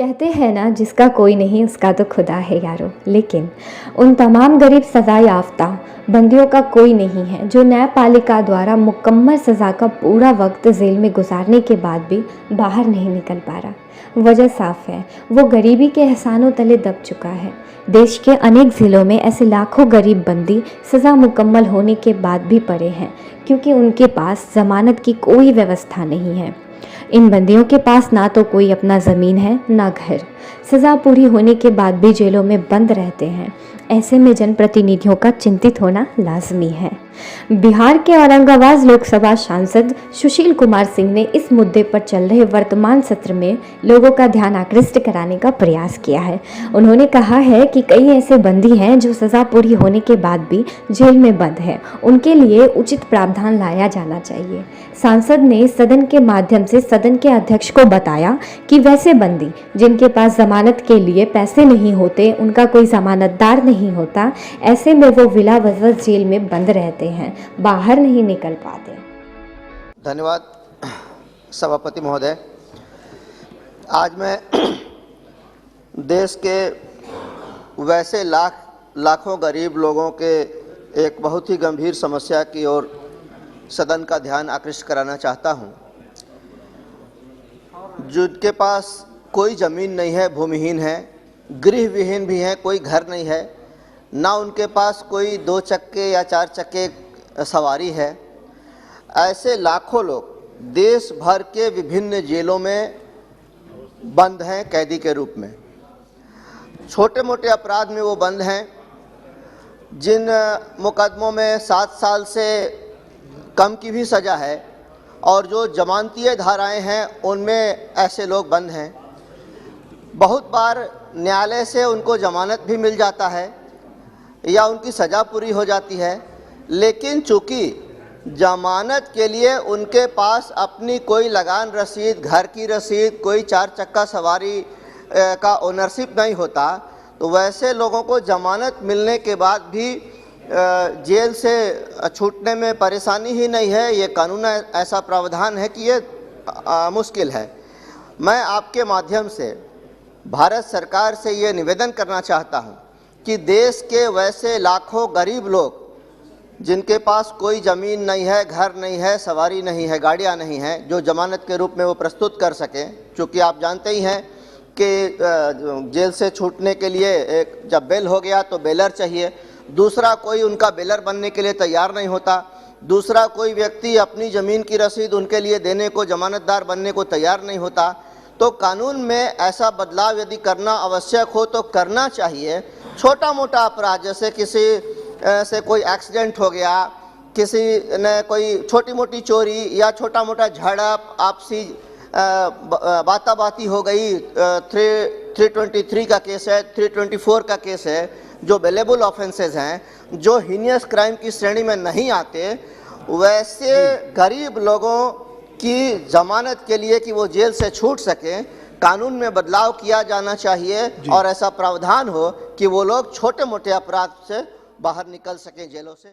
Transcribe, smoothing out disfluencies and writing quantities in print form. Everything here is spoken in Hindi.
कहते हैं ना, जिसका कोई नहीं उसका तो खुदा है यारो। लेकिन उन तमाम गरीब सज़ा याफ्ता बंदियों का कोई नहीं है जो न्यायपालिका द्वारा मुकम्मल सज़ा का पूरा वक्त जेल में गुजारने के बाद भी बाहर नहीं निकल पा रहा। वजह साफ है, वो गरीबी के एहसानों तले दब चुका है। देश के अनेक ज़िलों में ऐसे लाखों गरीब बंदी सज़ा मुकम्मल होने के बाद भी पड़े हैं, क्योंकि उनके पास ज़मानत की कोई व्यवस्था नहीं है। इन बंदियों के पास ना तो कोई अपना ज़मीन है, ना घर। सज़ा पूरी होने के बाद भी जेलों में बंद रहते हैं। ऐसे में जनप्रतिनिधियों का चिंतित होना लाजमी है। बिहार के औरंगाबाद लोकसभा सांसद सुशील कुमार सिंह ने इस मुद्दे पर चल रहे वर्तमान सत्र में लोगों का ध्यान आकृष्ट कराने का प्रयास किया है। उन्होंने कहा है कि कई ऐसे बंदी हैं जो सज़ा पूरी होने के बाद भी जेल में बंद हैं। उनके लिए उचित प्रावधान लाया जाना चाहिए। सांसद ने सदन के माध्यम से सदन के अध्यक्ष को बताया कि वैसे बंदी जिनके पास जमानत के लिए पैसे नहीं होते, उनका कोई जमानतदार नहीं होता, ऐसे में वो विला वजह जेल में बंद रहते हैं, बाहर नहीं निकल पाते। धन्यवाद सभापति महोदय। आज मैं देश के वैसे लाखों गरीब लोगों के एक बहुत ही गंभीर समस्या की ओर सदन का ध्यान आकृष्ट कराना चाहता हूं। जिनके पास कोई ज़मीन नहीं है, भूमिहीन है, गृह विहीन भी हैं, कोई घर नहीं है, ना उनके पास कोई 2 चक्के या 4 चक्के सवारी है, ऐसे लाखों लोग देश भर के विभिन्न जेलों में बंद हैं कैदी के रूप में। छोटे मोटे अपराध में वो बंद हैं। जिन मुकदमों में 7 साल से कम की भी सज़ा है और जो जमानतीय धाराएं हैं उनमें ऐसे लोग बंद हैं। बहुत बार न्यायालय से उनको जमानत भी मिल जाता है या उनकी सज़ा पूरी हो जाती है, लेकिन चूँकि जमानत के लिए उनके पास अपनी कोई लगान रसीद, घर की रसीद, कोई 4 चक्का सवारी का ओनरशिप नहीं होता, तो वैसे लोगों को जमानत मिलने के बाद भी जेल से छूटने में परेशानी ही नहीं है। ये कानून ऐसा प्रावधान है कि ये मुश्किल है। मैं आपके माध्यम से भारत सरकार से ये निवेदन करना चाहता हूँ कि देश के वैसे लाखों गरीब लोग जिनके पास कोई ज़मीन नहीं है, घर नहीं है, सवारी नहीं है, गाड़ियाँ नहीं हैं, जो जमानत के रूप में वो प्रस्तुत कर सकें। क्योंकि आप जानते ही हैं कि जेल से छूटने के लिए एक जब बेल हो गया तो बेलर चाहिए, दूसरा कोई उनका बेलर बनने के लिए तैयार नहीं होता, दूसरा कोई व्यक्ति अपनी ज़मीन की रसीद उनके लिए देने को, जमानतदार बनने को तैयार नहीं होता। तो कानून में ऐसा बदलाव यदि करना आवश्यक हो तो करना चाहिए। छोटा मोटा अपराध, जैसे किसी से कोई एक्सीडेंट हो गया, किसी ने कोई छोटी मोटी चोरी या छोटा मोटा झड़प, आपसी बाताबाती हो गई, 323 का केस है, 324 का केस है, जो बेलेबल ऑफेंसेस हैं, जो हीनियस क्राइम की श्रेणी में नहीं आते, वैसे गरीब लोगों की जमानत के लिए कि वो जेल से छूट सकें, कानून में बदलाव किया जाना चाहिए और ऐसा प्रावधान हो कि वो लोग छोटे मोटे अपराध से बाहर निकल सकें जेलों से।